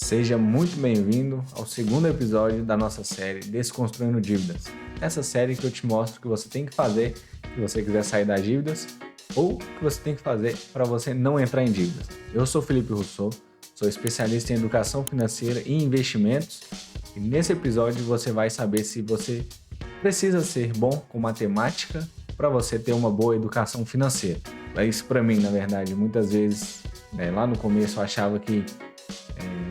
Seja muito bem-vindo ao segundo episódio da nossa série Desconstruindo Dívidas. Essa série que eu te mostro o que você tem que fazer se você quiser sair das dívidas ou o que você tem que fazer para você não entrar em dívidas. Eu sou Felipe Rousseau, sou especialista em educação financeira e investimentos e nesse episódio você vai saber se você precisa ser bom com matemática para você ter uma boa educação financeira. Isso para mim, na verdade, muitas vezes, lá no começo eu achava que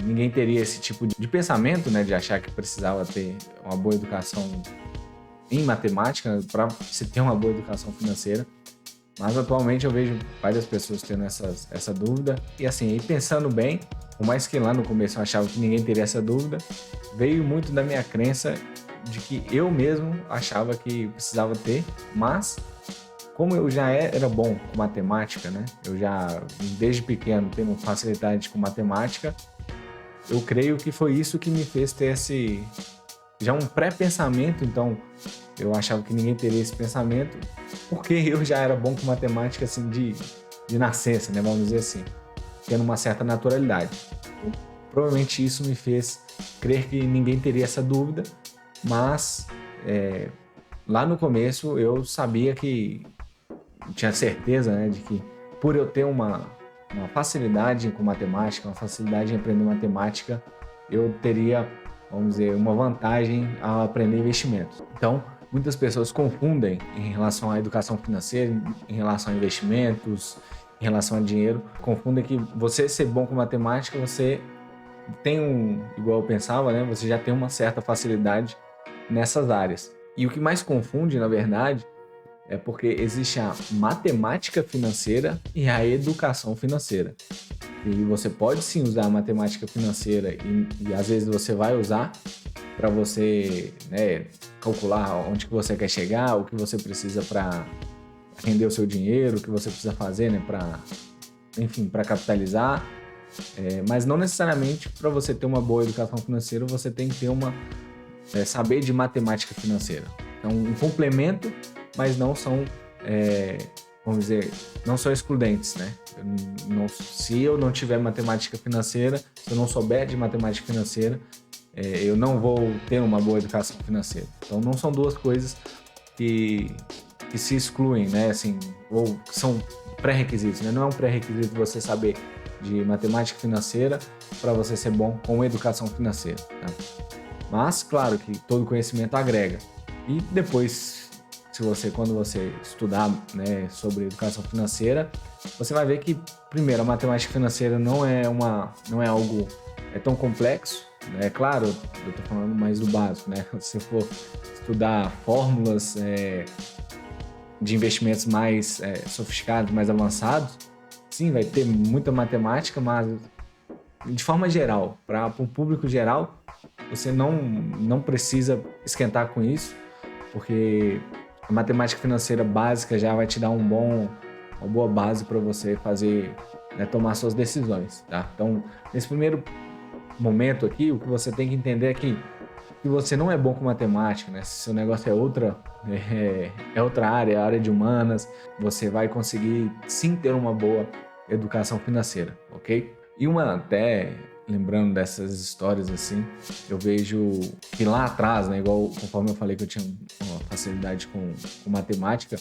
ninguém teria esse tipo de pensamento, de achar que precisava ter uma boa educação em matemática para se ter uma boa educação financeira. Mas atualmente eu vejo várias pessoas tendo essa dúvida. E assim, aí pensando bem, por mais que lá no começo eu achava que ninguém teria essa dúvida, veio muito da minha crença de que eu mesmo achava que precisava ter, mas como eu já era bom com matemática, eu já desde pequeno tenho facilidade com matemática, eu creio que foi isso que me fez ter já um pré-pensamento. Então eu achava que ninguém teria esse pensamento, porque eu já era bom com matemática assim de nascença, vamos dizer assim, tendo uma certa naturalidade. Provavelmente isso me fez crer que ninguém teria essa dúvida, mas lá no começo eu sabia que, tinha certeza de que por eu ter uma facilidade com matemática, uma facilidade em aprender matemática, eu teria, vamos dizer, uma vantagem ao aprender investimentos. Então, muitas pessoas confundem em relação à educação financeira, em relação a investimentos, em relação a dinheiro, confundem que você ser bom com matemática, você tem igual eu pensava, você já tem uma certa facilidade nessas áreas. E o que mais confunde, na verdade, é porque existe a matemática financeira e a educação financeira. E você pode sim usar a matemática financeira e às vezes você vai usar para você calcular onde que você quer chegar, o que você precisa para render o seu dinheiro, o que você precisa fazer para capitalizar. Mas não necessariamente para você ter uma boa educação financeira você tem que ter saber de matemática financeira. Então, um complemento, mas não são, vamos dizer, não são excludentes, se eu não tiver matemática financeira, se eu não souber de matemática financeira, eu não vou ter uma boa educação financeira. Então, não são duas coisas que se excluem, ou são pré-requisitos, Não é um pré-requisito você saber de matemática financeira para você ser bom com educação financeira, tá? Mas, claro que todo conhecimento agrega. E depois, quando você estudar sobre educação financeira, você vai ver que, primeiro, a matemática financeira não é algo tão complexo. É claro, eu estou falando mais do básico, Se você for estudar fórmulas de investimentos mais sofisticados, mais avançados, sim, vai ter muita matemática, mas de forma geral, para o público geral, você não precisa esquentar com isso, porque a matemática financeira básica já vai te dar uma boa base para você fazer, tomar suas decisões, tá? Então, nesse primeiro momento aqui, o que você tem que entender é que se você não é bom com matemática, se seu negócio é outra área, a área de humanas, você vai conseguir sim ter uma boa educação financeira, ok? E até lembrando dessas histórias assim, eu vejo que lá atrás, conforme eu falei que eu tinha uma facilidade com matemática,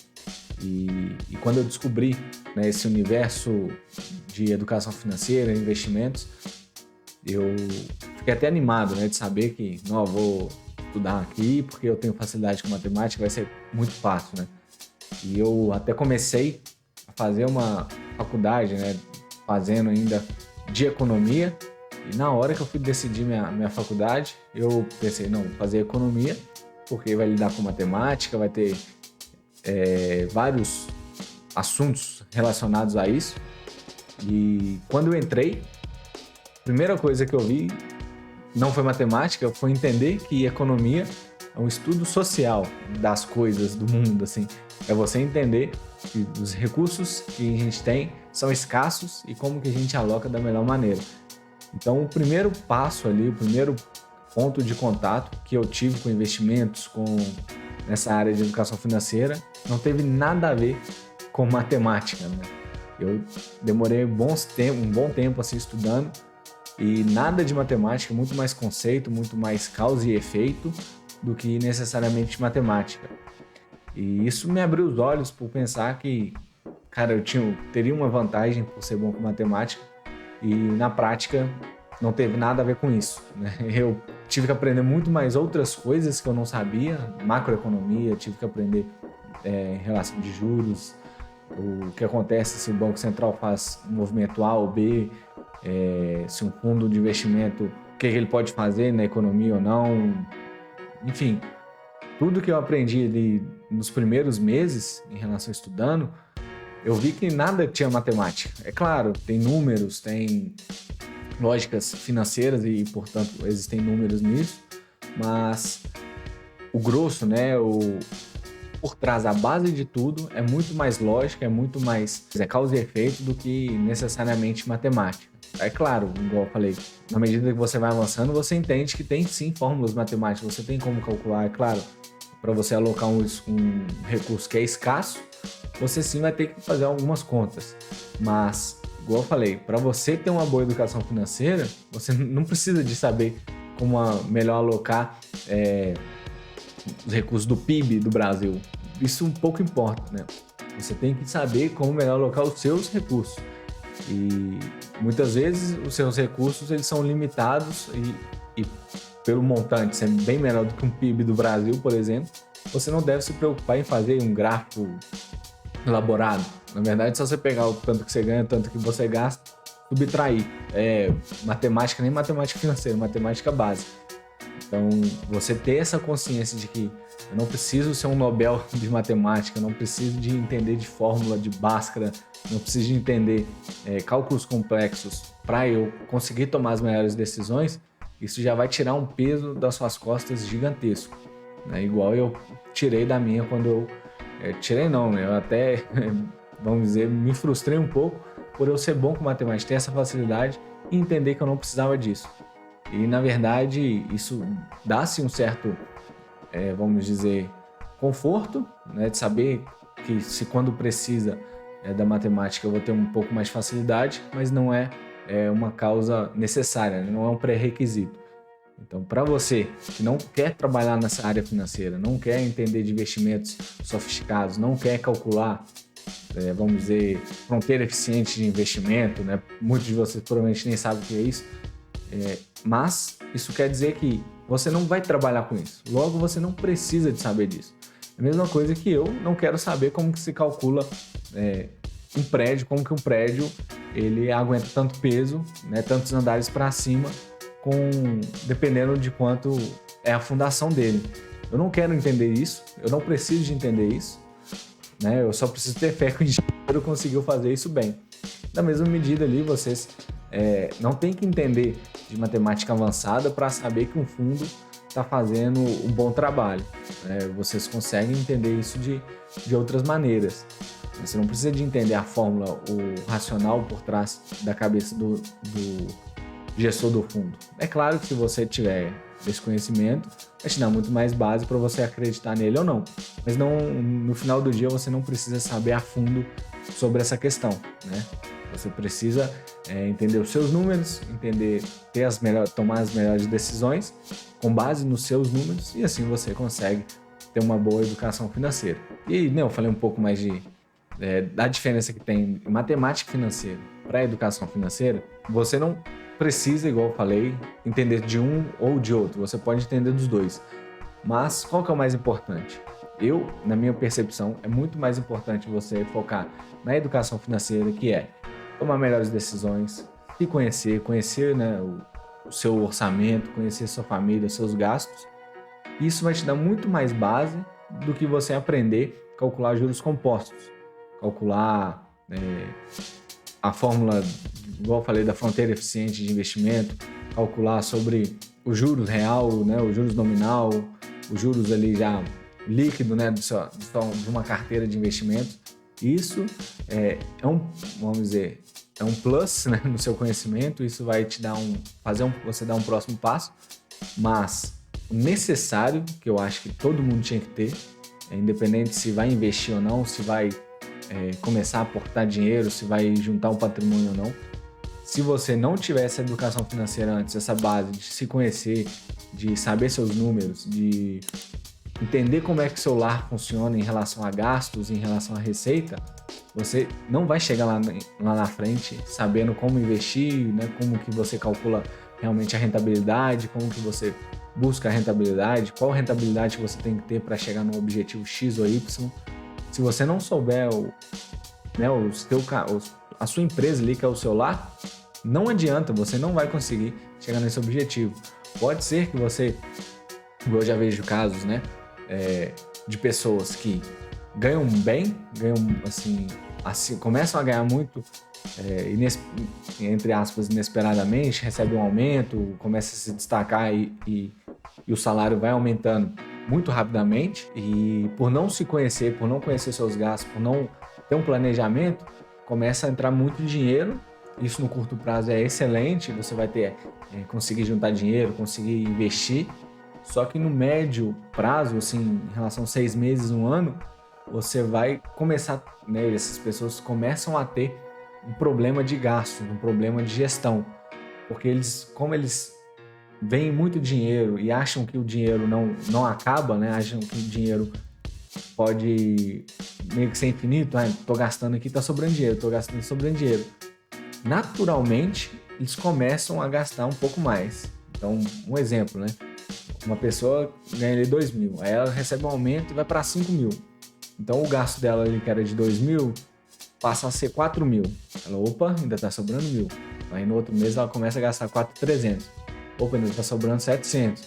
e quando eu descobri esse universo de educação financeira, investimentos, eu fiquei até animado de saber que não, eu vou estudar aqui porque eu tenho facilidade com matemática, vai ser muito fácil, E eu até comecei a fazer uma faculdade, fazendo ainda de economia. E na hora que eu fui decidir minha faculdade, eu pensei, não, vou fazer economia, porque vai lidar com matemática, vai ter vários assuntos relacionados a isso. E quando eu entrei, a primeira coisa que eu vi não foi matemática, foi entender que economia é um estudo social das coisas, do mundo, assim. É você entender que os recursos que a gente tem são escassos e como que a gente aloca da melhor maneira. Então, o primeiro passo ali, o primeiro ponto de contato que eu tive com investimentos, nessa área de educação financeira, não teve nada a ver com matemática, Eu demorei um bom tempo assim estudando E nada de matemática, muito mais conceito, muito mais causa e efeito do que necessariamente matemática. E isso me abriu os olhos por pensar que, cara, teria uma vantagem por ser bom com matemática e na prática não teve nada a ver com isso, né? Eu tive que aprender muito mais outras coisas que eu não sabia, macroeconomia, tive que aprender relação de juros, o que acontece se o Banco Central faz um movimento A ou B, se um fundo de investimento, o que ele pode fazer na economia ou não, enfim, tudo que eu aprendi ali nos primeiros meses em relação a estudando, eu vi que nada tinha matemática. É claro, tem números, tem lógicas financeiras e, portanto, existem números nisso, mas o grosso, né, por trás da base de tudo, é muito mais lógica, é muito mais causa e efeito do que necessariamente matemática. É claro, igual eu falei, na medida que você vai avançando, você entende que tem sim fórmulas matemáticas, você tem como calcular, é claro, para você alocar um recurso que é escasso, você sim vai ter que fazer algumas contas. Mas, igual eu falei, para você ter uma boa educação financeira, você não precisa de saber como melhor alocar os recursos do PIB do Brasil. Isso um pouco importa, né? Você tem que saber como melhor alocar os seus recursos. E muitas vezes os seus recursos eles são limitados e pelo montante ser bem menor do que um PIB do Brasil, por exemplo, você não deve se preocupar em fazer um gráfico elaborado. Na verdade, é só você pegar o tanto que você ganha, o tanto que você gasta, subtrair. Matemática, nem matemática financeira, matemática básica. Então, você ter essa consciência de que eu não preciso ser um Nobel de matemática, eu não preciso de entender de fórmula de Bhaskara, não preciso de entender cálculos complexos para eu conseguir tomar as melhores decisões, isso já vai tirar um peso das suas costas gigantesco. Né? Igual eu tirei da minha quando eu... tirei não, né? Eu até, vamos dizer, me frustrei um pouco por eu ser bom com matemática, ter essa facilidade e entender que eu não precisava disso. E, na verdade, isso dá-se um certo, vamos dizer, conforto, né, de saber que se quando precisa da matemática eu vou ter um pouco mais de facilidade, mas não é uma causa necessária, né, não é um pré-requisito. Então, para você que não quer trabalhar nessa área financeira, não quer entender de investimentos sofisticados, não quer calcular, vamos dizer, fronteira eficiente de investimento, né, muitos de vocês provavelmente nem sabem o que é isso, mas isso quer dizer que você não vai trabalhar com isso. Logo, você não precisa de saber disso. É a mesma coisa que eu não quero saber como que se calcula um prédio, como que um prédio ele aguenta tanto peso, né, tantos andares para cima, dependendo de quanto é a fundação dele. Eu não quero entender isso, eu não preciso de entender isso, né? Eu só preciso ter fé que o engenheiro conseguiu fazer isso bem. Da mesma medida ali, vocês não tem que entender de matemática avançada para saber que um fundo está fazendo um bom trabalho. Né? Vocês conseguem entender isso de outras maneiras. Você não precisa de entender a fórmula, o racional por trás da cabeça do gestor do fundo. É claro que se você tiver esse conhecimento, vai te dar muito mais base para você acreditar nele ou não. Mas no final do dia você não precisa saber a fundo sobre essa questão, né? Você precisa entender os seus números, tomar as melhores decisões com base nos seus números e assim você consegue ter uma boa educação financeira. E eu falei um pouco mais da diferença que tem em matemática financeira para a educação financeira. Você não precisa, igual eu falei, entender de um ou de outro. Você pode entender dos dois. Mas qual que é o mais importante? Na minha percepção, é muito mais importante você focar na educação financeira, que é tomar melhores decisões, se conhecer, né, o seu orçamento, conhecer sua família, seus gastos. Isso vai te dar muito mais base do que você aprender a calcular juros compostos, calcular a fórmula, igual eu falei, da fronteira eficiente de investimento, calcular sobre o juros real, né, o juros nominal, os juros ali já líquido, né, de uma carteira de investimentos. Isso vamos dizer, é um plus, né, no seu conhecimento. Isso vai te dar você dar um próximo passo, mas o necessário, que eu acho que todo mundo tinha que ter, independente se vai investir ou não, se vai começar a aportar dinheiro, se vai juntar um patrimônio ou não, se você não tiver essa educação financeira antes, essa base de se conhecer, de saber seus números, de entender como é que o seu lar funciona em relação a gastos, em relação a receita, você não vai chegar lá na frente sabendo como investir, né? Como que você calcula realmente a rentabilidade, como que você busca a rentabilidade, qual rentabilidade você tem que ter para chegar no objetivo X ou Y. Se você não souber a sua empresa ali, que é o seu lar, não adianta, você não vai conseguir chegar nesse objetivo. Pode ser que você, eu já vejo casos, né, de pessoas que ganham bem, assim, começam a ganhar muito, entre aspas, inesperadamente, recebem um aumento, começa a se destacar e o salário vai aumentando muito rapidamente, e por não se conhecer, por não conhecer seus gastos, por não ter um planejamento, começa a entrar muito dinheiro. Isso no curto prazo é excelente, você vai conseguir juntar dinheiro, conseguir investir. Só que no médio prazo, assim, em relação a 6 meses, 1 ano, você vai começar, né, essas pessoas começam a ter um problema de gasto, um problema de gestão. Porque como eles veem muito dinheiro e acham que o dinheiro não acaba, né? Acham que o dinheiro pode meio que ser infinito. Tô gastando aqui, tá sobrando dinheiro, tô gastando, sobrando dinheiro. Naturalmente, eles começam a gastar um pouco mais. Então, um exemplo, né? Uma pessoa ganha ali 2 mil, aí ela recebe um aumento e vai para 5 mil. Então, o gasto dela ali, que era de 2 mil, passa a ser 4 mil. Ela, opa, ainda tá sobrando 1.000. Aí no outro mês ela começa a gastar 4.300. Opa, ainda tá sobrando 700.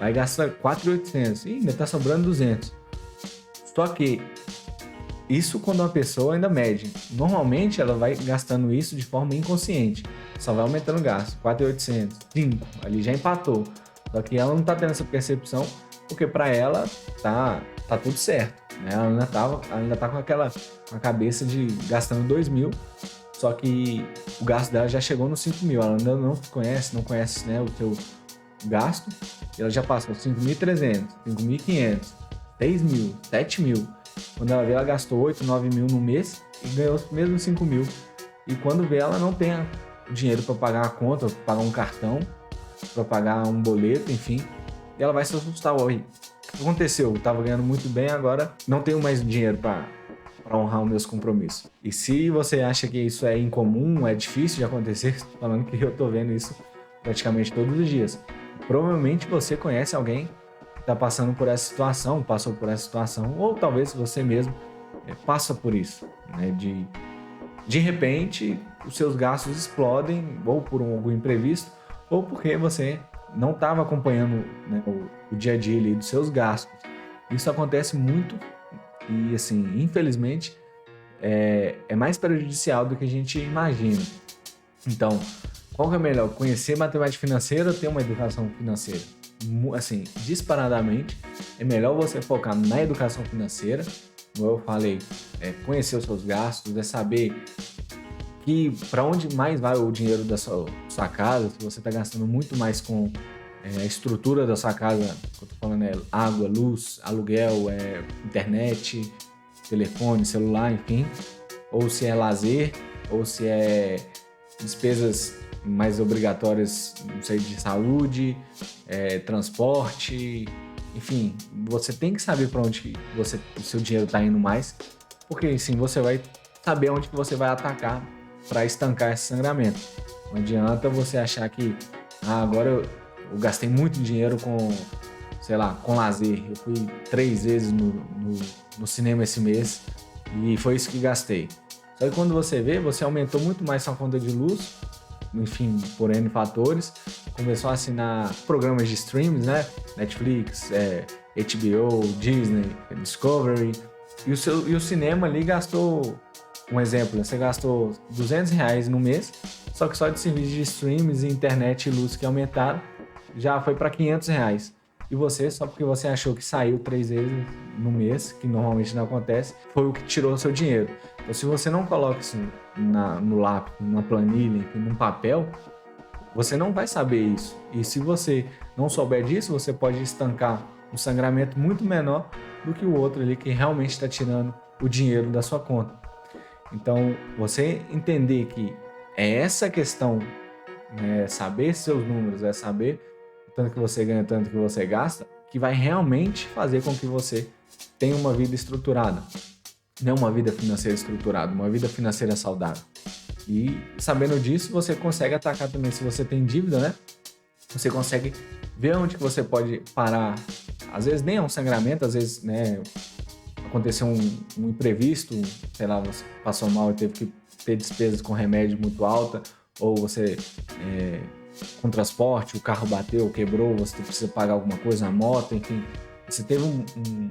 Aí gasta 4.800. Ih, ainda tá sobrando 200. Só que isso quando uma pessoa ainda mede. Normalmente ela vai gastando isso de forma inconsciente. Só vai aumentando o gasto. 4.800, 5, ali já empatou. Só que ela não tá tendo essa percepção, porque para ela tá tudo certo, né? Ela ainda tá com a cabeça de gastando 2 mil, só que o gasto dela já chegou nos 5 mil. Ela ainda não conhece, né, o teu gasto, e ela já passou 5.300, 5.500, 6 mil, 7 mil. Quando ela vê, ela gastou 8, 9 mil no mês e ganhou os mesmos 5 mil. E quando vê, ela não tem dinheiro para pagar a conta, para pagar um cartão, para pagar um boleto, enfim. E ela vai se assustar. Oi, o que aconteceu? Eu tava ganhando muito bem, agora não tenho mais dinheiro para honrar os meus compromissos. E se você acha que isso é incomum, é difícil de acontecer, falando que eu tô vendo isso praticamente todos os dias. Provavelmente você conhece alguém que está passando por essa situação, passou por essa situação, ou talvez você mesmo passa por isso, né? De repente, os seus gastos explodem, ou por algum imprevisto, ou porque você não estava acompanhando, né, o dia a dia ali dos seus gastos. Isso acontece muito e, assim, infelizmente, é mais prejudicial do que a gente imagina. Então, qual que é melhor? Conhecer matemática financeira ou ter uma educação financeira? Assim, disparadamente, é melhor você focar na educação financeira, como eu falei, conhecer os seus gastos, saber que para onde mais vai o dinheiro da sua casa. Se você está gastando muito mais com a estrutura da sua casa, que eu tô falando água, luz, aluguel, internet, telefone, celular, enfim, ou se é lazer, ou se é despesas mais obrigatórias, não sei, de saúde, transporte, enfim, você tem que saber para onde o seu dinheiro está indo mais, porque assim você vai saber onde que você vai atacar para estancar esse sangramento. Não adianta você achar que agora eu gastei muito dinheiro com lazer. Eu fui 3 vezes no cinema esse mês e foi isso que gastei. Só que quando você vê, você aumentou muito mais sua conta de luz, enfim, por N fatores, começou a assinar programas de streams, né? Netflix, HBO, Disney, Discovery, e o cinema ali gastou, um exemplo, você gastou R$200 no mês, só que só de serviço de streams, internet e luz que aumentaram, já foi para R$500. E você, só porque você achou que saiu 3 vezes no mês, que normalmente não acontece, foi o que tirou o seu dinheiro. Então, se você não coloca isso no lápis, numa planilha, enfim, num papel, você não vai saber isso. E se você não souber disso, você pode estancar um sangramento muito menor do que o outro ali que realmente está tirando o dinheiro da sua conta. Então, você entender que é essa questão, né, saber seus números, é saber o tanto que você ganha, o tanto que você gasta, que vai realmente fazer com que você tenha uma vida estruturada. Não uma vida financeira estruturada, uma vida financeira saudável. E sabendo disso, você consegue atacar também, se você tem dívida, né? Você consegue ver onde que você pode parar. Às vezes nem é um sangramento, às vezes, né, aconteceu um imprevisto, sei lá, você passou mal e teve que ter despesas com remédio muito alta, ou você com transporte, o carro bateu, quebrou, você precisa pagar alguma coisa, a moto, enfim. Você teve um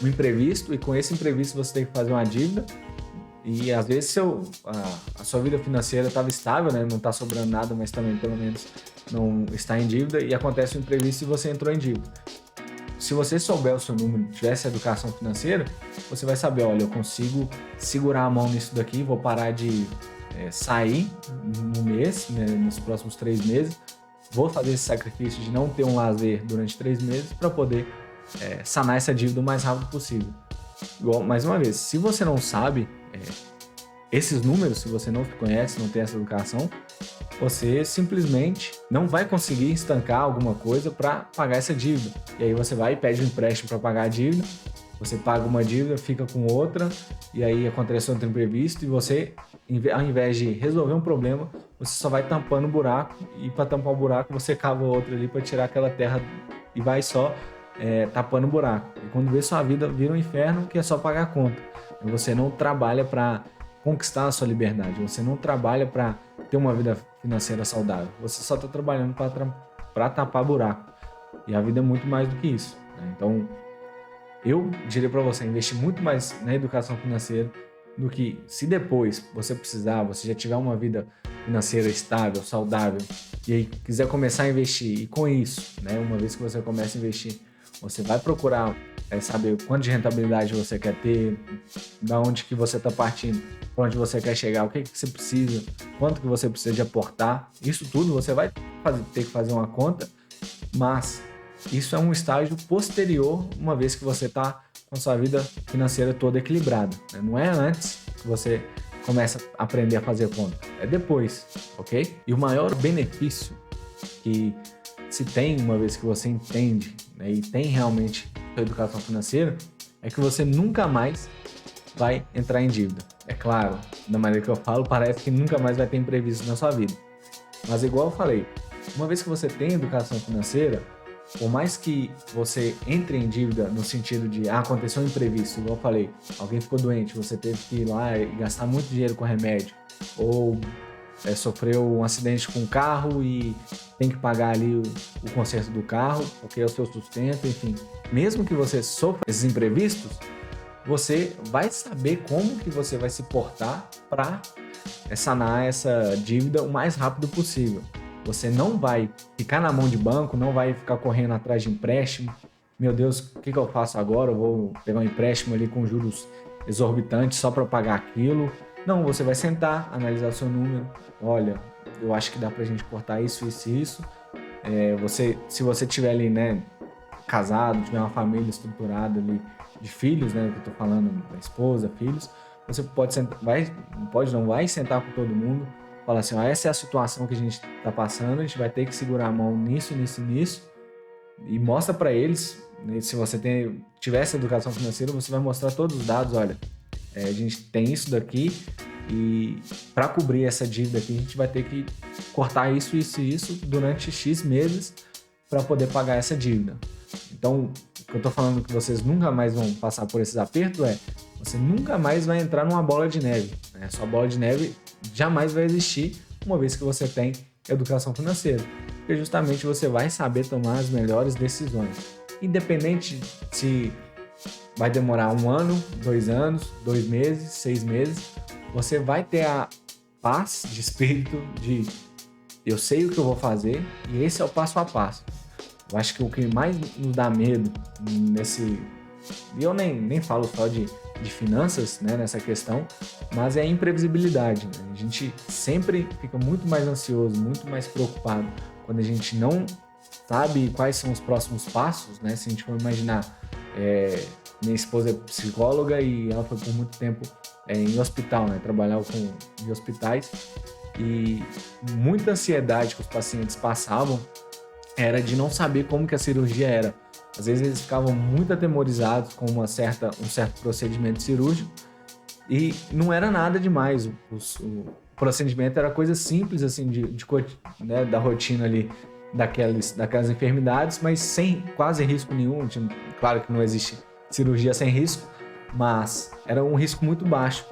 imprevisto e com esse imprevisto você tem que fazer uma dívida e às vezes a sua vida financeira estava estável, né? Não está sobrando nada, mas também pelo menos não está em dívida e acontece um imprevisto e você entrou em dívida. Se você souber o seu número, tivesse educação financeira, você vai saber, olha, eu consigo segurar a mão nisso daqui, vou parar de sair no mês, né, nos próximos 3 meses, vou fazer esse sacrifício de não ter um lazer durante 3 meses para poder sanar essa dívida o mais rápido possível. Igual, mais uma vez, se você não sabe esses números, se você não conhece, não tem essa educação, você simplesmente não vai conseguir estancar alguma coisa para pagar essa dívida. E aí você vai e pede um empréstimo para pagar a dívida, você paga uma dívida, fica com outra, e aí acontece outro imprevisto e você, ao invés de resolver um problema, você só vai tampando o buraco e para tampar o buraco você cava outro ali para tirar aquela terra e vai só tapando o buraco. E quando vê, sua vida vira um inferno que é só pagar a conta. E você não trabalha para conquistar a sua liberdade, você não trabalha para ter uma vida financeira saudável, você só está trabalhando para tapar buraco. E a vida é muito mais do que isso, né? Então, eu diria para você investir muito mais na educação financeira do que se depois você precisar, você já tiver uma vida financeira estável, saudável, e aí quiser começar a investir, e com isso, né, uma vez que você começa a investir, você vai procurar saber quanto de rentabilidade você quer ter, da onde que você está partindo, para onde você quer chegar, o que você precisa, quanto que você precisa de aportar. Isso tudo você vai ter que fazer uma conta, mas isso é um estágio posterior, uma vez que você está com a sua vida financeira toda equilibrada, né? Não é antes que você começa a aprender a fazer conta, é depois, ok? E o maior benefício que se tem, uma vez que você entende, né, e tem realmente a educação financeira, é que você nunca mais vai entrar em dívida. É claro, da maneira que eu falo, parece que nunca mais vai ter imprevisto na sua vida. Mas igual eu falei, uma vez que você tem educação financeira, por mais que você entre em dívida no sentido de aconteceu um imprevisto, igual eu falei, alguém ficou doente, você teve que ir lá e gastar muito dinheiro com remédio, ou sofreu um acidente com o carro e tem que pagar ali o conserto do carro, porque é o seu sustento, enfim. Mesmo que você sofra esses imprevistos, você vai saber como que você vai se portar para sanar essa dívida o mais rápido possível. Você não vai ficar na mão de banco, não vai ficar correndo atrás de empréstimo. Meu Deus, o que eu faço agora? Eu vou pegar um empréstimo ali com juros exorbitantes só para pagar aquilo. Não, você vai sentar, analisar o seu número. Olha, eu acho que dá pra gente cortar isso, isso e isso. Se você tiver ali, né, casado, tiver uma família estruturada ali de filhos, né, que eu tô falando da esposa, filhos, você pode sentar, não vai sentar com todo mundo, falar assim, ó, essa é a situação que a gente tá passando, a gente vai ter que segurar a mão nisso, nisso e nisso, e mostra para eles, né, se você tiver essa educação financeira, você vai mostrar todos os dados, olha, a gente tem isso daqui e para cobrir essa dívida aqui a gente vai ter que cortar isso, isso e isso durante X meses para poder pagar essa dívida. Então, o que eu tô falando que vocês nunca mais vão passar por esses apertos você nunca mais vai entrar numa bola de neve, né? Sua bola de neve jamais vai existir uma vez que você tem educação financeira, porque justamente você vai saber tomar as melhores decisões, independente se vai demorar 1 ano, 2 anos, 2 meses, 6 meses, você vai ter a paz de espírito de eu sei o que eu vou fazer e esse é o passo a passo. Eu acho que o que mais nos dá medo e eu nem falo só de finanças, né, nessa questão, mas é a imprevisibilidade, né? A gente sempre fica muito mais ansioso, muito mais preocupado quando a gente não sabe quais são os próximos passos, né? Se a gente for imaginar, minha esposa é psicóloga e ela foi por muito tempo em hospital, né? Trabalhava em hospitais e muita ansiedade que os pacientes passavam era de não saber como que a cirurgia era. Às vezes eles ficavam muito atemorizados com um certo procedimento cirúrgico e não era nada demais. O procedimento era coisa simples, assim, né, da rotina ali daquelas enfermidades, mas sem quase risco nenhum. Claro que não existe cirurgia sem risco, mas era um risco muito baixo.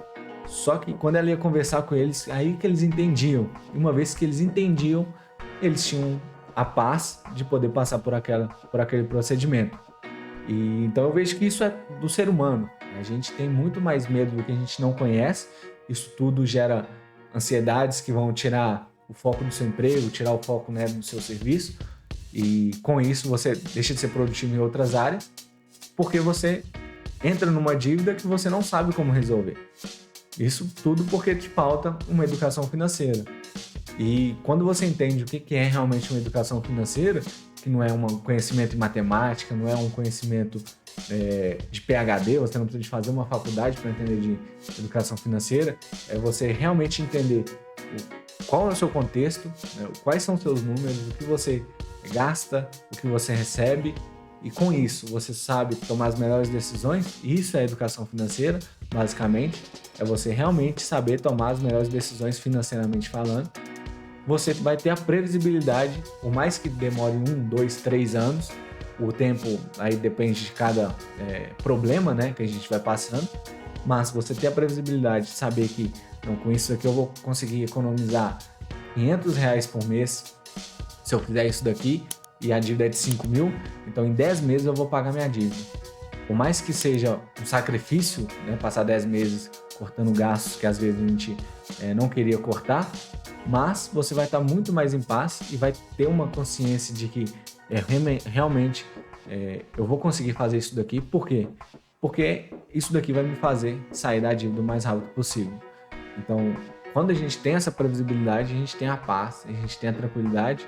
Só que quando ela ia conversar com eles, aí que eles entendiam. E uma vez que eles entendiam, eles tinham a paz de poder passar por aquele procedimento. E então eu vejo que isso é do ser humano. A gente tem muito mais medo do que a gente não conhece. Isso tudo gera ansiedades que vão tirar o foco do seu emprego, tirar o foco, né, do seu serviço. E com isso você deixa de ser produtivo em outras áreas, porque você entra numa dívida que você não sabe como resolver. Isso tudo porque te falta uma educação financeira. E quando você entende o que é realmente uma educação financeira, que não é um conhecimento em matemática, não é um conhecimento de PhD, você não precisa de fazer uma faculdade para entender de educação financeira, é você realmente entender qual é o seu contexto, né, quais são os seus números, o que você gasta, o que você recebe, e com isso você sabe tomar as melhores decisões. Isso é educação financeira, basicamente, é você realmente saber tomar as melhores decisões financeiramente falando. Você vai ter a previsibilidade, por mais que demore 1, 2, 3 anos, o tempo aí depende de cada problema, né, que a gente vai passando, mas você ter a previsibilidade de saber que então, com isso aqui eu vou conseguir economizar R$500 por mês se eu fizer isso daqui, e a dívida é de 5 mil, então em 10 meses eu vou pagar minha dívida. Por mais que seja um sacrifício, né, passar 10 meses cortando gastos que às vezes a gente não queria cortar, mas você vai estar muito mais em paz e vai ter uma consciência de que realmente eu vou conseguir fazer isso daqui. Por quê? Porque isso daqui vai me fazer sair da dívida o mais rápido possível. Então, quando a gente tem essa previsibilidade, a gente tem a paz, a gente tem a tranquilidade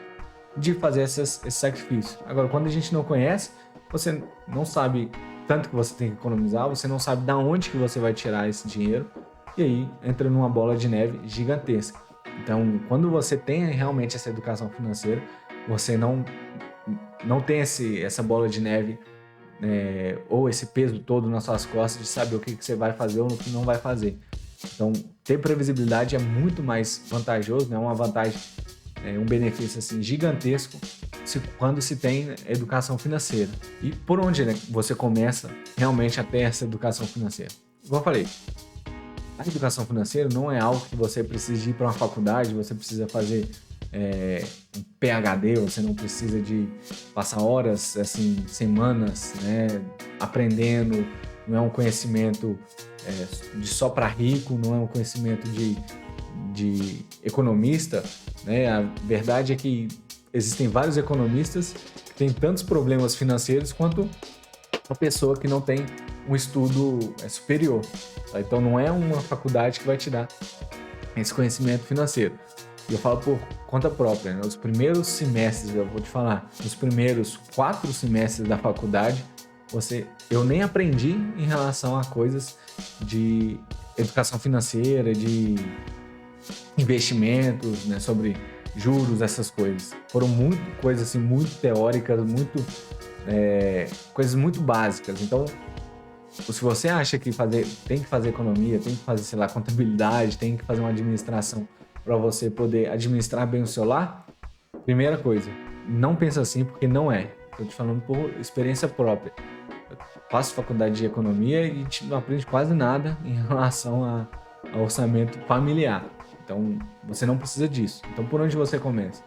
de fazer esse sacrifício. Agora, quando a gente não conhece, você não sabe tanto que você tem que economizar, você não sabe de onde que você vai tirar esse dinheiro, e aí entra numa bola de neve gigantesca. Então, quando você tem realmente essa educação financeira, você não tem essa bola de neve ou esse peso todo nas suas costas de saber o que você vai fazer ou o que não vai fazer. Então, ter previsibilidade é muito mais vantajoso, né? Uma vantagem, um benefício assim, gigantesco quando se tem educação financeira. E por onde, né, você começa realmente a ter essa educação financeira? Igual eu falei, a educação financeira não é algo que você precisa ir para uma faculdade, você precisa fazer um PhD, você não precisa de passar horas, assim, semanas, né, aprendendo. Não é um conhecimento de só para rico, não é um conhecimento de economista, né? A verdade é que existem vários economistas que têm tantos problemas financeiros quanto a pessoa que não tem um estudo superior. Tá? Então não é uma faculdade que vai te dar esse conhecimento financeiro. E eu falo por conta própria, né? Os primeiros semestres, eu vou te falar, os primeiros 4 semestres da faculdade, eu nem aprendi em relação a coisas de educação financeira, de investimentos, né, sobre juros, essas coisas. Foram coisas assim, muito teóricas, coisas muito básicas. Então, se você acha que tem que fazer economia, tem que fazer, sei lá, contabilidade, tem que fazer uma administração para você poder administrar bem o seu lar, primeira coisa, não pensa assim, porque não é. Estou te falando por experiência própria. Eu faço faculdade de economia e a gente não aprende quase nada em relação ao orçamento familiar. Então, você não precisa disso. Então, por onde você começa?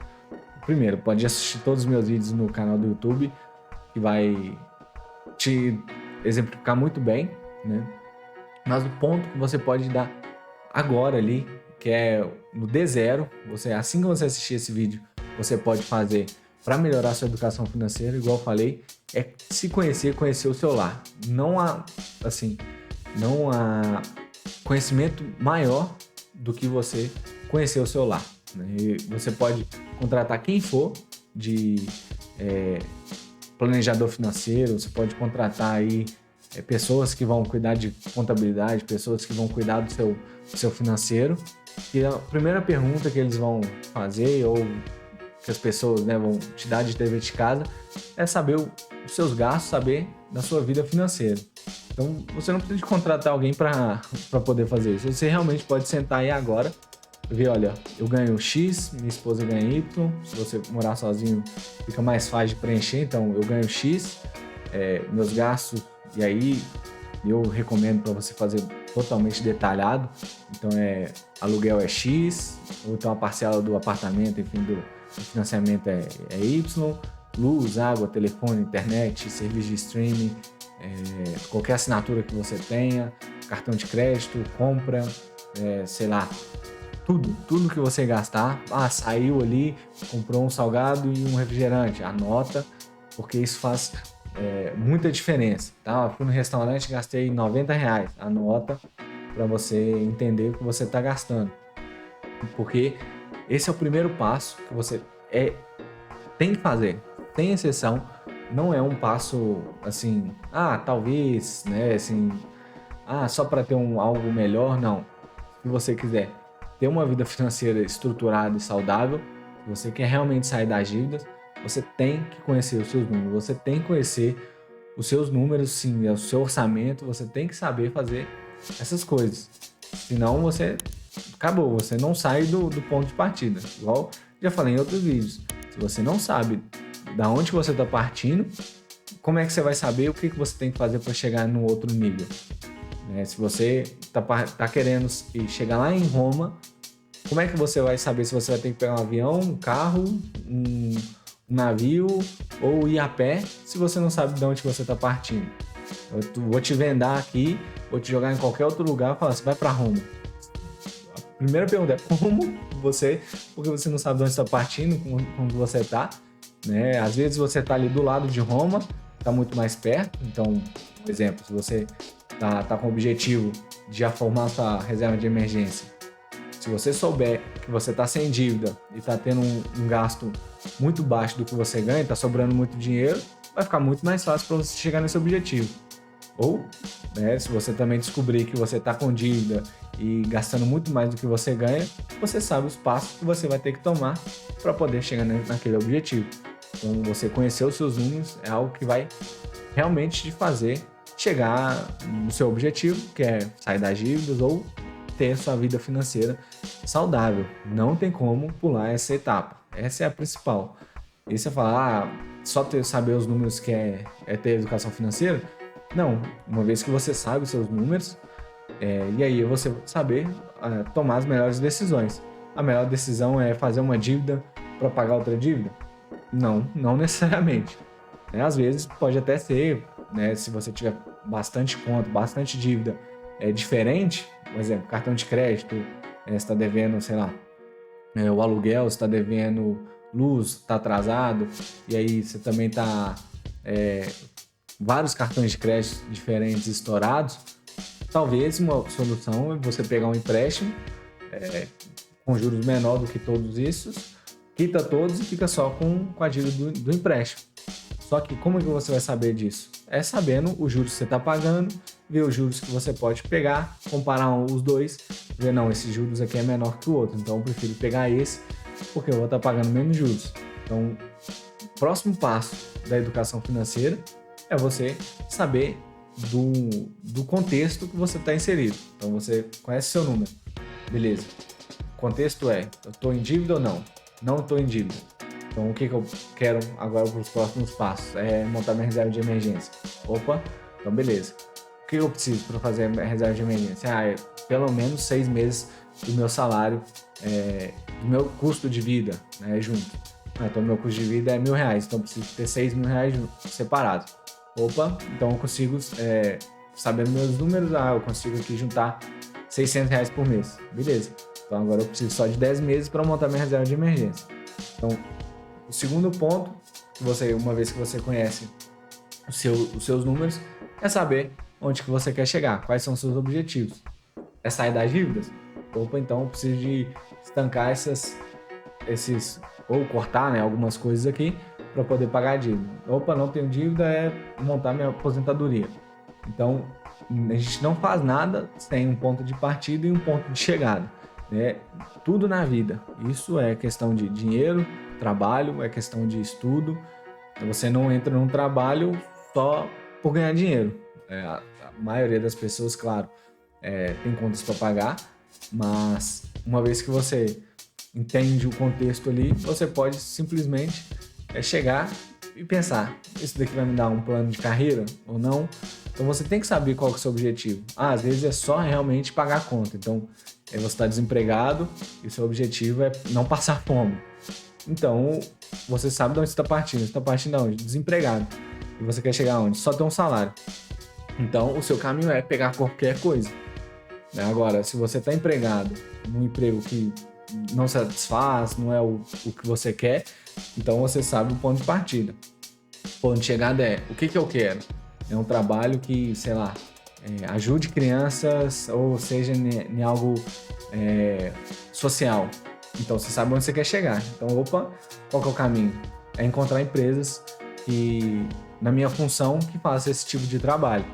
Primeiro, pode assistir todos os meus vídeos no canal do YouTube, que vai te exemplificar muito bem, né? Mas o ponto que você pode dar agora ali, que é no D0, assim que você assistir esse vídeo, você pode fazer para melhorar a sua educação financeira, igual eu falei, é se conhecer o seu lar. Não há conhecimento maior do que você conhecer o seu lar, né? E você pode contratar quem for de planejador financeiro, você pode contratar aí pessoas que vão cuidar de contabilidade, pessoas que vão cuidar do seu financeiro, que a primeira pergunta que eles vão fazer, ou que as pessoas, né, vão te dar de dever de casa, é saber os seus gastos, saber da sua vida financeira. Então, você não precisa de contratar alguém para poder fazer isso. Você realmente pode sentar aí agora e ver, olha, eu ganho X, minha esposa ganha Y. Se você morar sozinho, fica mais fácil de preencher. Então, eu ganho X, meus gastos, e aí eu recomendo para você fazer totalmente detalhado. Então, aluguel é X, ou então a parcela do apartamento, enfim, do financiamento é Y, luz, água, telefone, internet, serviço de streaming, qualquer assinatura que você tenha, cartão de crédito, compra, sei lá, tudo que você gastar. Saiu ali, comprou um salgado e um refrigerante, anota, porque isso faz muita diferença, tá? Fui no restaurante, gastei R$90, anota para você entender o que você está gastando, porque esse é o primeiro passo que você tem que fazer, sem exceção. Não é um passo assim, talvez, né, assim, só para ter algo melhor, não. Se você quiser ter uma vida financeira estruturada e saudável, se você quer realmente sair das dívidas, você tem que conhecer os seus números, você tem que conhecer os seus números, sim, o seu orçamento, você tem que saber fazer essas coisas. Senão acabou, você não sai do ponto de partida. Igual já falei em outros vídeos, se você não sabe da onde você está partindo, como é que você vai saber o que você tem que fazer para chegar no outro nível? Se você está querendo chegar lá em Roma, como é que você vai saber se você vai ter que pegar um avião, um carro, um navio ou ir a pé, se você não sabe de onde você está partindo? Eu vou te vendar aqui, vou te jogar em qualquer outro lugar e falar, você vai para Roma. A primeira pergunta é como você, porque você não sabe de onde está partindo, como você está, né? Às vezes você está ali do lado de Roma, está muito mais perto. Então, por exemplo, se você tá com o objetivo de já formar sua reserva de emergência, se você souber que você está sem dívida e está tendo um gasto muito baixo do que você ganha, está sobrando muito dinheiro, vai ficar muito mais fácil para você chegar nesse objetivo. Ou, né, se você também descobrir que você está com dívida e gastando muito mais do que você ganha, você sabe os passos que você vai ter que tomar para poder chegar naquele objetivo. Então, você conhecer os seus números é algo que vai realmente te fazer chegar no seu objetivo, que é sair das dívidas ou ter sua vida financeira saudável. Não tem como pular essa etapa. Essa é a principal. E você fala, só saber os números que é ter educação financeira? Não. Uma vez que você sabe os seus números, e aí você vai saber tomar as melhores decisões. A melhor decisão é fazer uma dívida para pagar outra dívida? Não necessariamente. Às vezes pode até ser, né, se você tiver bastante conta, bastante dívida diferente, por exemplo, cartão de crédito, você está devendo, sei lá, o aluguel, você está devendo luz, está atrasado, e aí você também está vários cartões de crédito diferentes estourados. Talvez uma solução é você pegar um empréstimo com juros menor do que todos esses, quita todos e fica só com a dívida do empréstimo. Só que como é que você vai saber disso? É sabendo os juros que você está pagando, ver os juros que você pode pegar, comparar os dois, ver, não, esse juros aqui é menor que o outro, então eu prefiro pegar esse, porque eu vou estar pagando menos juros. Então, o próximo passo da educação financeira é você saber do contexto que você está inserido. Então, você conhece seu número, beleza. O contexto eu estou em dívida ou não? Não estou em dívida. Então, o que eu quero agora para os próximos passos? É montar minha reserva de emergência. Opa, então beleza. O que eu preciso para fazer a reserva de emergência? Pelo menos 6 meses do meu salário, do meu custo de vida, né, junto. Então, meu custo de vida é R$1.000, então eu preciso ter R$6.000 separados. Opa, então eu consigo, sabendo meus números, eu consigo aqui juntar R$600 por mês. Beleza. Então, agora eu preciso só de 10 meses para montar minha reserva de emergência. Então, o segundo ponto, uma vez que você conhece os seus números, é saber onde que você quer chegar, quais são os seus objetivos. É sair das dívidas? Opa, então eu preciso de estancar ou cortar, né, algumas coisas aqui para poder pagar a dívida. Opa, não tenho dívida, é montar minha aposentadoria. Então, a gente não faz nada sem um ponto de partida e um ponto de chegada. né? Tudo na vida. Isso é questão de dinheiro, trabalho, é questão de estudo. Então, você não entra num trabalho só por ganhar dinheiro. A maioria das pessoas, claro, tem contas para pagar, mas uma vez que você entende o contexto ali, você pode simplesmente chegar e pensar, isso daqui vai me dar um plano de carreira ou não? Então você tem que saber qual que é o seu objetivo. Às vezes é só realmente pagar a conta. Então você está desempregado e o seu objetivo é não passar fome. Então você sabe de onde você está partindo. Você está partindo de onde? Desempregado. E você quer chegar aonde? Só ter um salário. Então o seu caminho é pegar qualquer coisa. Agora, se você está empregado num emprego que não satisfaz, não é o que você quer, então você sabe o ponto de partida. O ponto de chegada é, o que eu quero? É um trabalho que, sei lá, ajude crianças ou seja em algo social. Então você sabe onde você quer chegar. Então, qual que é o caminho? É encontrar empresas que, na minha função, que façam esse tipo de trabalho.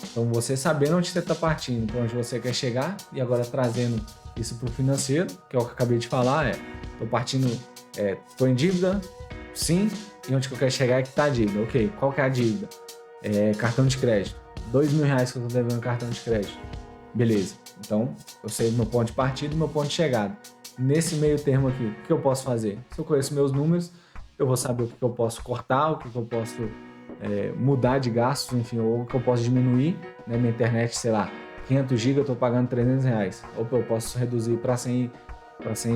Então você sabendo onde você está partindo, para onde você quer chegar, e agora trazendo isso para o financeiro, que é o que eu acabei de falar, estou partindo, estou em dívida, sim, e onde que eu quero chegar é que está a dívida. Ok, qual que é a dívida? Cartão de crédito, R$2.000 que eu estou devendo no cartão de crédito. Beleza, então eu sei o meu ponto de partida e o meu ponto de chegada. Nesse meio termo aqui, o que eu posso fazer? Se eu conheço meus números, eu vou saber o que eu posso cortar, o que eu posso mudar de gastos, enfim, ou o que eu posso diminuir, né? Minha internet, sei lá, 500 GB eu estou pagando R$300. Opa, eu posso reduzir para 100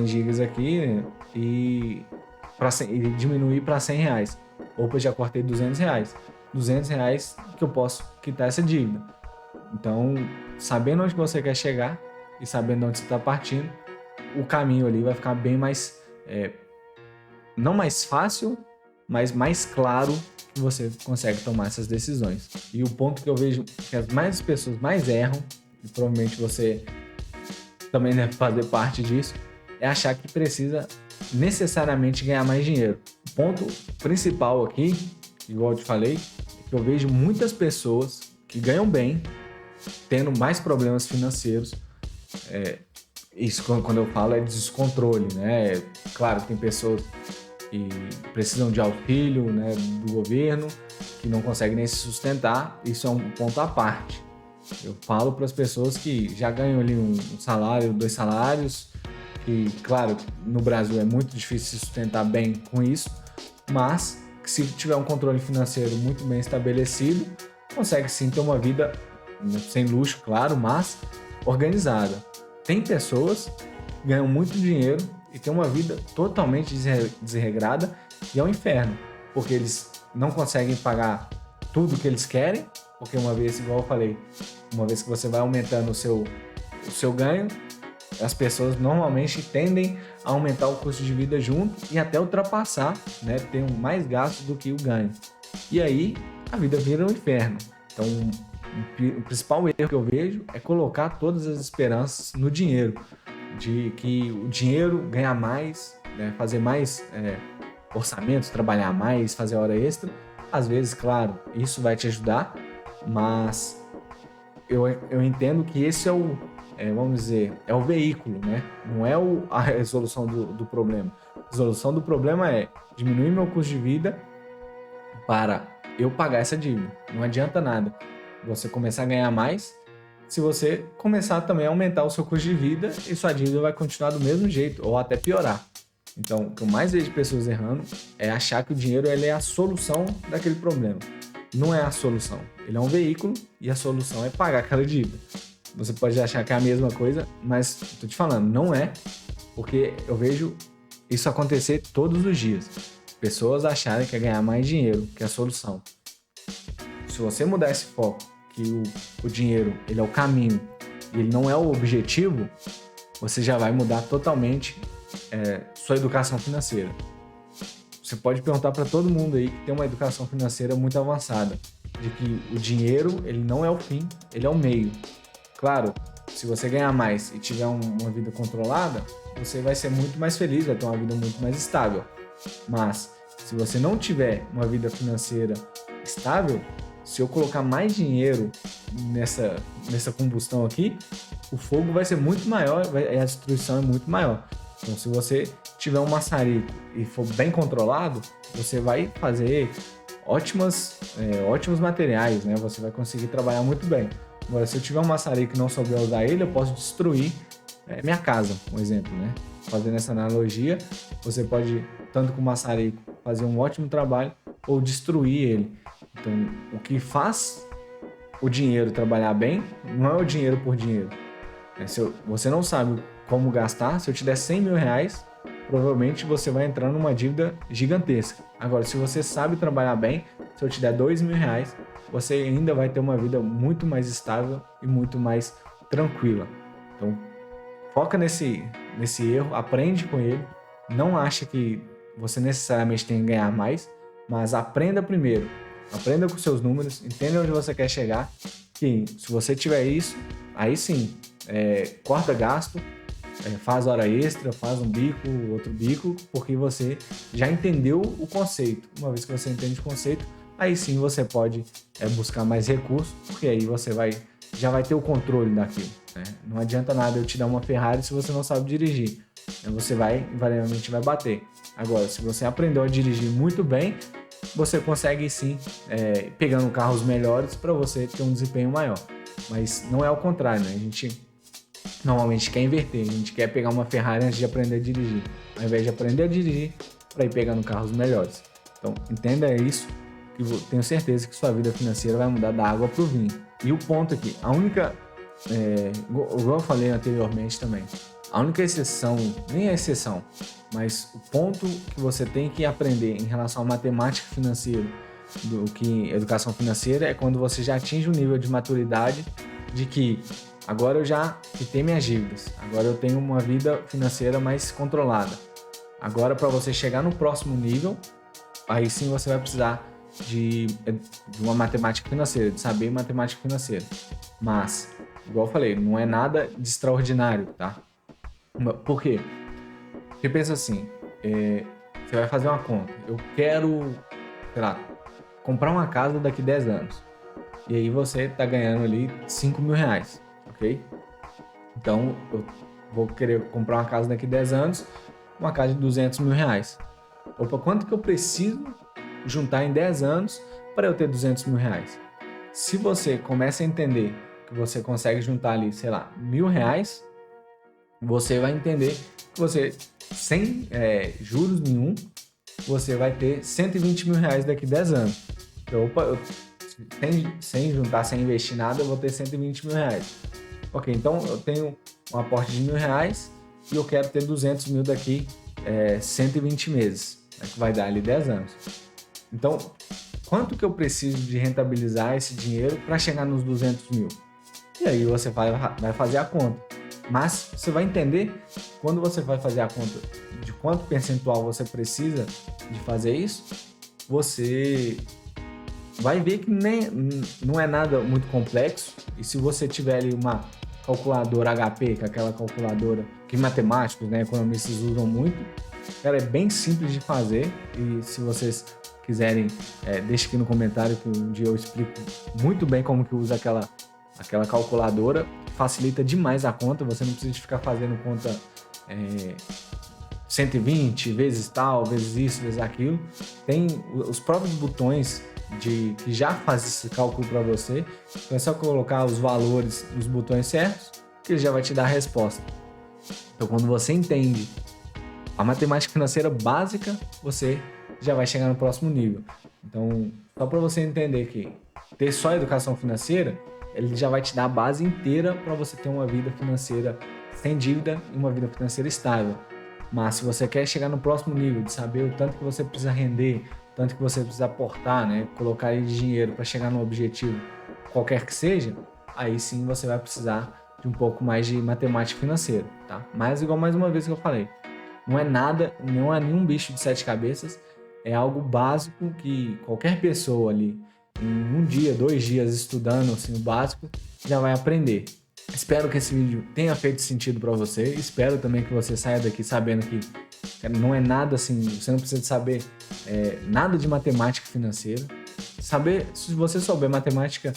GB aqui, né? e diminuir para R$100. Opa, já cortei R$200. R$200 que eu posso quitar essa dívida. Então, sabendo onde você quer chegar e sabendo onde você está partindo, o caminho ali vai ficar bem mais, não mais fácil, mas mais claro que você consegue tomar essas decisões. E o ponto que eu vejo que as pessoas mais erram, e provavelmente você também deve fazer parte disso, é achar que precisa necessariamente ganhar mais dinheiro. O ponto principal aqui, igual eu te falei, é que eu vejo muitas pessoas que ganham bem, tendo mais problemas financeiros. Isso, quando eu falo, é descontrole, né? Claro, tem pessoas que precisam de auxílio, né, do governo, que não conseguem nem se sustentar. Isso é um ponto à parte. Eu falo para as pessoas que já ganham ali um salário, 2 salários, que, claro, no Brasil é muito difícil se sustentar bem com isso, mas que se tiver um controle financeiro muito bem estabelecido, consegue sim ter uma vida, sem luxo, claro, mas organizada. Tem pessoas que ganham muito dinheiro e tem uma vida totalmente desregrada e é um inferno, porque eles não conseguem pagar tudo que eles querem, porque uma vez, igual eu falei, uma vez que você vai aumentando o seu ganho, as pessoas normalmente tendem a aumentar o custo de vida junto e até ultrapassar, né, ter mais gastos do que o ganho. E aí a vida vira um inferno. Então o principal erro que eu vejo é colocar todas as esperanças no dinheiro, de que o dinheiro ganhar mais, né, fazer mais orçamentos, trabalhar mais, fazer hora extra. Às vezes, claro, isso vai te ajudar, mas eu entendo que esse vamos dizer, é o veículo, né? Não é a resolução do problema. A resolução do problema é diminuir meu custo de vida para eu pagar essa dívida. Não adianta nada você começar a ganhar mais se você começar também a aumentar o seu custo de vida e sua dívida vai continuar do mesmo jeito ou até piorar. Então, o que eu mais vejo de pessoas errando é achar que o dinheiro ele é a solução daquele problema. Não é a solução. Ele é um veículo e a solução é pagar aquela dívida. Você pode achar que é a mesma coisa, mas estou te falando, não é, porque eu vejo isso acontecer todos os dias. Pessoas acharem que é ganhar mais dinheiro, que é a solução. Se você mudar esse foco, que o dinheiro ele é o caminho e ele não é o objetivo, você já vai mudar totalmente sua educação financeira. Você pode perguntar para todo mundo aí que tem uma educação financeira muito avançada, de que o dinheiro ele não é o fim, ele é o meio. Claro, se você ganhar mais e tiver uma vida controlada, você vai ser muito mais feliz, vai ter uma vida muito mais estável. Mas, se você não tiver uma vida financeira estável, se eu colocar mais dinheiro nessa combustão aqui, o fogo vai ser muito maior e a destruição é muito maior. Então, se você tiver um maçarico e for bem controlado, você vai fazer ótimos materiais, né? Você vai conseguir trabalhar muito bem. Agora, se eu tiver um maçarico e não souber usar ele, eu posso destruir minha casa, um exemplo, né? Fazendo essa analogia, você pode, tanto com o maçarico, fazer um ótimo trabalho ou destruir ele. Então, o que faz o dinheiro trabalhar bem não é o dinheiro por dinheiro. Se você não sabe como gastar, se eu te der 100 mil reais, provavelmente você vai entrar numa dívida gigantesca. Agora, se você sabe trabalhar bem, se eu te der 2 mil reais, você ainda vai ter uma vida muito mais estável e muito mais tranquila. Então, foca nesse erro, aprende com ele. Não acha que você necessariamente tem que ganhar mais, mas aprenda primeiro. Aprenda com seus números, entenda onde você quer chegar. Que se você tiver isso, aí sim, corta gasto, faz hora extra, faz um bico, outro bico, porque você já entendeu o conceito. Uma vez que você entende o conceito, aí sim você pode buscar mais recursos, porque aí você já vai ter o controle daquilo. Né? Não adianta nada eu te dar uma Ferrari se você não sabe dirigir. Você invariavelmente vai bater. Agora, se você aprendeu a dirigir muito bem, você consegue sim, pegando carros melhores para você ter um desempenho maior. Mas não é o contrário, né? A gente normalmente quer inverter, a gente quer pegar uma Ferrari antes de aprender a dirigir, ao invés de aprender a dirigir para ir pegando carros melhores. Então, entenda isso, que eu tenho certeza que sua vida financeira vai mudar da água para o vinho. E o ponto aqui, a única, igual eu falei anteriormente também, a única exceção, nem a exceção, mas o ponto que você tem que aprender em relação à matemática financeira, do que educação financeira, é quando você já atinge um nível de maturidade de que agora eu já quitei minhas dívidas, agora eu tenho uma vida financeira mais controlada. Agora, para você chegar no próximo nível, aí sim você vai precisar de uma matemática financeira, de saber matemática financeira. Mas, igual eu falei, não é nada de extraordinário, tá? Por quê? Porque pensa assim, você vai fazer uma conta. Eu quero, sei lá, comprar uma casa daqui 10 anos. E aí você tá ganhando ali 5 mil reais, ok? Então, eu vou querer comprar uma casa daqui 10 anos, uma casa de 200 mil reais. Opa, quanto que eu preciso juntar em 10 anos para eu ter 200 mil reais? Se você começa a entender que você consegue juntar ali, sei lá, R$1.000, você vai entender que você, sem juros nenhum, você vai ter 120 mil reais daqui 10 anos. Então, opa, sem juntar, sem investir nada, eu vou ter 120 mil reais. Ok, então eu tenho um aporte de R$1.000 e eu quero ter 200 mil daqui 120 meses, que vai dar ali 10 anos. Então, quanto que eu preciso de rentabilizar esse dinheiro para chegar nos 200 mil? E aí você vai fazer a conta. Mas você vai entender, quando você vai fazer a conta de quanto percentual você precisa de fazer isso, você vai ver que não é nada muito complexo. E se você tiver ali uma calculadora HP, que é aquela calculadora que matemáticos, né, economistas usam muito, ela é bem simples de fazer. E se vocês quiserem, deixe aqui no comentário que um dia eu explico muito bem como que usa aquela calculadora. Facilita demais a conta, você não precisa de ficar fazendo conta 120 vezes tal, vezes isso, vezes aquilo. Tem os próprios botões que já faz esse cálculo para você. Então é só colocar os valores nos botões certos que ele já vai te dar a resposta. Então, quando você entende a matemática financeira básica, você já vai chegar no próximo nível. Então, só para você entender que ter só educação financeira, ele já vai te dar a base inteira para você ter uma vida financeira sem dívida e uma vida financeira estável. Mas se você quer chegar no próximo nível, de saber o tanto que você precisa render, o tanto que você precisa aportar, né, colocar aí de dinheiro para chegar no objetivo, qualquer que seja, aí sim você vai precisar de um pouco mais de matemática financeira, tá? Mas igual mais uma vez que eu falei, não é nenhum bicho de 7 cabeças, é algo básico que qualquer pessoa ali, em 1 dia, 2 dias estudando assim, o básico, já vai aprender. Espero que esse vídeo tenha feito sentido para você. Espero também que você saia daqui sabendo que não é nada assim, você não precisa de saber nada de matemática financeira. Se você souber matemática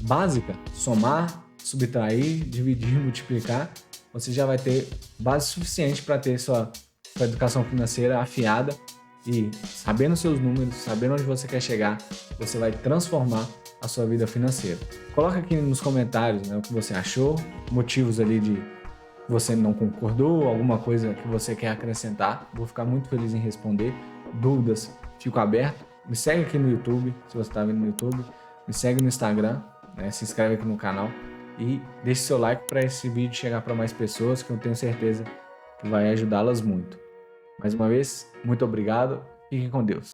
básica, somar, subtrair, dividir, multiplicar, você já vai ter base suficiente para ter sua educação financeira afiada e sabendo seus números, sabendo onde você quer chegar, você vai transformar a sua vida financeira. Coloca aqui nos comentários, né, o que você achou, motivos ali de que você não concordou, alguma coisa que você quer acrescentar. Vou ficar muito feliz em responder. Dúvidas, fico aberto. Me segue aqui no YouTube, se você está vendo no YouTube. Me segue no Instagram, né, se inscreve aqui no canal e deixe seu like para esse vídeo chegar para mais pessoas, que eu tenho certeza que vai ajudá-las muito. Mais uma vez, muito obrigado. Fiquem com Deus.